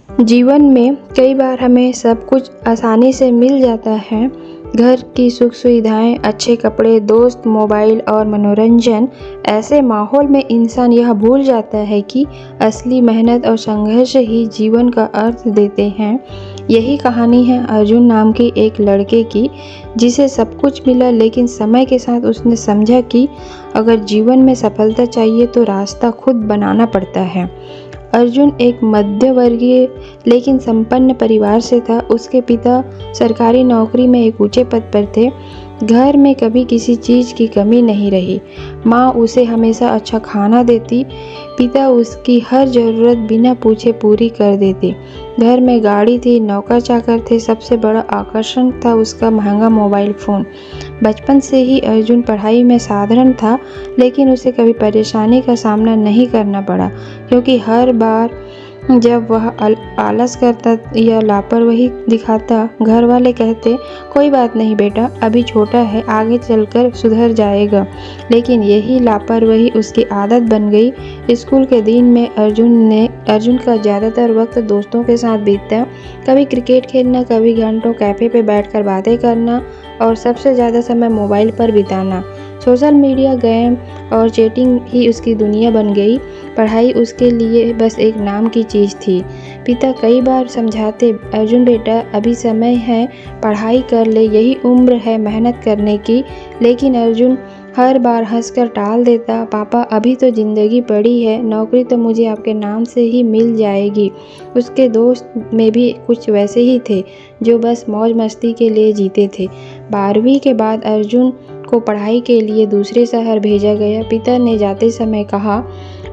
जीवन में कई बार हमें सब कुछ आसानी से मिल जाता है। घर की सुख सुविधाएं, अच्छे कपड़े, दोस्त, मोबाइल और मनोरंजन। ऐसे माहौल में इंसान यह भूल जाता है कि असली मेहनत और संघर्ष ही जीवन का अर्थ देते हैं। यही कहानी है अर्जुन नाम के एक लड़के की, जिसे सब कुछ मिला, लेकिन समय के साथ उसने समझा कि अगर जीवन में सफलता चाहिए तो रास्ता खुद बनाना पड़ता है। अर्जुन एक मध्यवर्गीय लेकिन संपन्न परिवार से था। उसके पिता सरकारी नौकरी में एक ऊंचे पद पर थे। घर में कभी किसी चीज़ की कमी नहीं रही। माँ उसे हमेशा अच्छा खाना देती, पिता उसकी हर ज़रूरत बिना पूछे पूरी कर देते। घर में गाड़ी थी, नौकर चाकर थे, सबसे बड़ा आकर्षण था उसका महंगा मोबाइल फ़ोन। बचपन से ही अर्जुन पढ़ाई में साधारण था, लेकिन उसे कभी परेशानी का सामना नहीं करना पड़ा, क्योंकि हर बार जब वह आलस करता या लापरवाही दिखाता, घर वाले कहते, कोई बात नहीं बेटा, अभी छोटा है, आगे चलकर सुधर जाएगा। लेकिन यही लापरवाही उसकी आदत बन गई। स्कूल के दिन में अर्जुन का ज़्यादातर वक्त दोस्तों के साथ बीतता। कभी क्रिकेट खेलना, कभी घंटों कैफ़े पे बैठकर बातें करना और सबसे ज़्यादा समय मोबाइल पर बिताना। सोशल मीडिया, गेम और चैटिंग ही उसकी दुनिया बन गई। पढ़ाई उसके लिए बस एक नाम की चीज़ थी। पिता कई बार समझाते, अर्जुन बेटा, अभी समय है, पढ़ाई कर ले, यही उम्र है मेहनत करने की। लेकिन अर्जुन हर बार हंसकर टाल देता, पापा अभी तो ज़िंदगी बड़ी है, नौकरी तो मुझे आपके नाम से ही मिल जाएगी। उसके दोस्त में भी कुछ वैसे ही थे, जो बस मौज मस्ती के लिए जीते थे। 12वीं के बाद अर्जुन को पढ़ाई के लिए दूसरे शहर भेजा गया। पिता ने जाते समय कहा,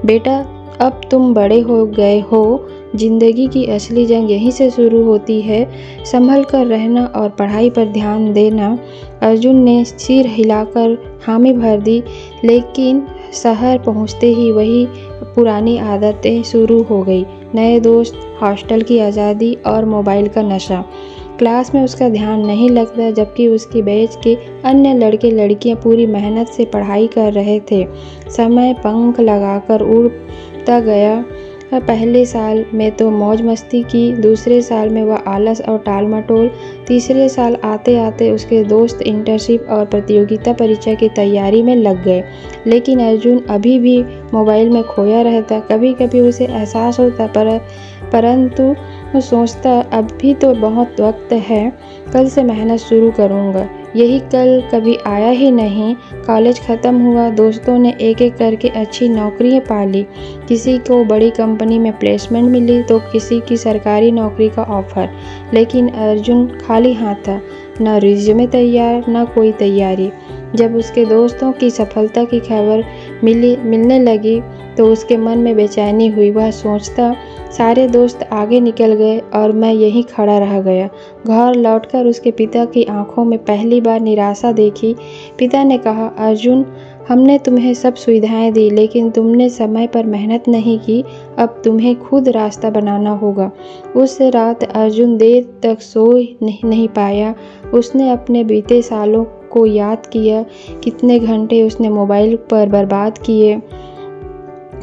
बेटा अब तुम बड़े हो गए हो, जिंदगी की असली जंग यहीं से शुरू होती है, संभल कर रहना और पढ़ाई पर ध्यान देना। अर्जुन ने सिर हिलाकर हामी भर दी, लेकिन शहर पहुंचते ही वही पुरानी आदतें शुरू हो गई। नए दोस्त, हॉस्टल की आज़ादी और मोबाइल का नशा। क्लास में उसका ध्यान नहीं लगता, जबकि उसकी बैच के अन्य लड़के लड़कियां पूरी मेहनत से पढ़ाई कर रहे थे। समय पंख लगाकर उड़ता गया। पहले साल में तो मौज मस्ती की, दूसरे साल में वह आलस और टाल मटोल, तीसरे साल आते आते उसके दोस्त इंटर्नशिप और प्रतियोगिता परीक्षा की तैयारी में लग गए। लेकिन अर्जुन अभी भी मोबाइल में खोया रहता। कभी कभी उसे एहसास होता, परंतु वो सोचता, अभी तो बहुत वक्त है, कल से मेहनत शुरू करूँगा। यही कल कभी आया ही नहीं। कॉलेज ख़त्म हुआ, दोस्तों ने एक एक करके अच्छी नौकरियां पा ली। किसी को बड़ी कंपनी में प्लेसमेंट मिली तो किसी की सरकारी नौकरी का ऑफ़र। लेकिन अर्जुन खाली हाथ था, न रिज्यूमे तैयार, न कोई तैयारी। जब उसके दोस्तों की सफलता की खबर मिलने लगी तो उसके मन में बेचैनी हुई। वह सोचता, सारे दोस्त आगे निकल गए और मैं यहीं खड़ा रह गया। घर लौटकर उसके पिता की आंखों में पहली बार निराशा देखी। पिता ने कहा, अर्जुन, हमने तुम्हें सब सुविधाएं दी, लेकिन तुमने समय पर मेहनत नहीं की। अब तुम्हें खुद रास्ता बनाना होगा। उस रात अर्जुन देर तक सो नहीं पाया। उसने अपने बीते सालों को याद किया, कितने घंटे उसने मोबाइल पर बर्बाद किए,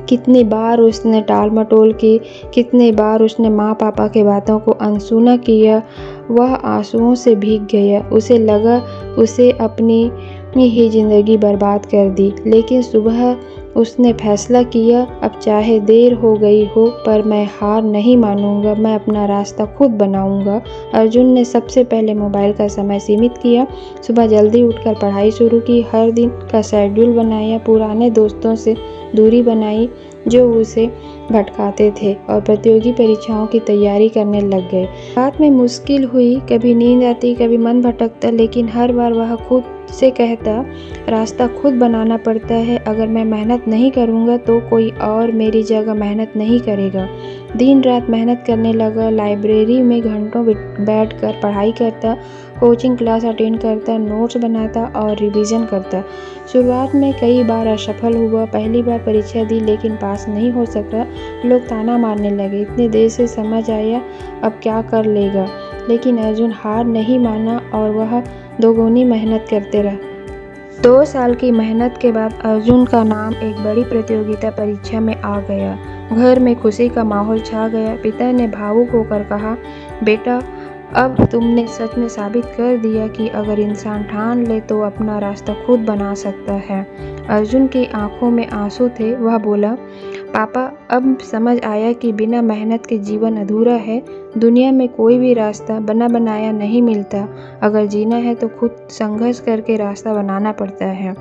कितनी बार उसने टाल मटोल की, कितनी बार उसने माँ पापा के बातों को अनसुना किया। वह आंसुओं से भीग गया। उसे लगा उसे अपनी ही ज़िंदगी बर्बाद कर दी। लेकिन सुबह उसने फैसला किया, अब चाहे देर हो गई हो, पर मैं हार नहीं मानूंगा, मैं अपना रास्ता खुद बनाऊंगा। अर्जुन ने सबसे पहले मोबाइल का समय सीमित किया। सुबह जल्दी उठकर पढ़ाई शुरू की, हर दिन का शेड्यूल बनाया, पुराने दोस्तों से दूरी बनाई जो उसे भटकाते थे, और प्रतियोगी परीक्षाओं की तैयारी करने लग गए। रात में मुश्किल हुई, कभी नींद आती, कभी मन भटकता, लेकिन हर बार वह खुद से कहता, रास्ता खुद बनाना पड़ता है। अगर मैं मेहनत नहीं करूँगा तो कोई और मेरी जगह मेहनत नहीं करेगा। दिन रात मेहनत करने लगा। लाइब्रेरी में घंटों बैठकर पढ़ाई करता, कोचिंग क्लास अटेंड करता, नोट्स बनाता और रिवीजन करता। शुरुआत में कई बार असफल हुआ। पहली बार परीक्षा दी लेकिन पास नहीं हो सका। लोग ताना मारने लगे, इतने देर से समझ आया, अब क्या कर लेगा। लेकिन अर्जुन हार नहीं माना और वह दोगुनी मेहनत करते रहा। 2 साल की मेहनत के बाद अर्जुन का नाम एक बड़ी प्रतियोगिता परीक्षा में आ गया। घर में खुशी का माहौल छा गया। पिता ने भावुक होकर कहा, बेटा, अब तुमने सच में साबित कर दिया कि अगर इंसान ठान ले तो अपना रास्ता खुद बना सकता है। अर्जुन की आंखों में आंसू थे। वह बोला, पापा, अब समझ आया कि बिना मेहनत के जीवन अधूरा है। दुनिया में कोई भी रास्ता बना बनाया नहीं मिलता। अगर जीना है तो खुद संघर्ष करके रास्ता बनाना पड़ता है।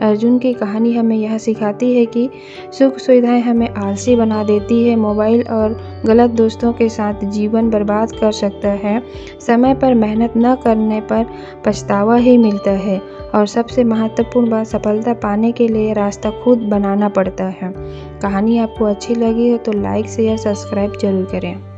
अर्जुन की कहानी हमें यह सिखाती है कि सुख सुविधाएं हमें आलसी बना देती है। मोबाइल और गलत दोस्तों के साथ जीवन बर्बाद कर सकता है। समय पर मेहनत न करने पर पछतावा ही मिलता है। और सबसे महत्वपूर्ण बात, सफलता पाने के लिए रास्ता खुद बनाना पड़ता है। कहानी आपको अच्छी लगी हो तो लाइक शेयर सब्सक्राइब जरूर करें।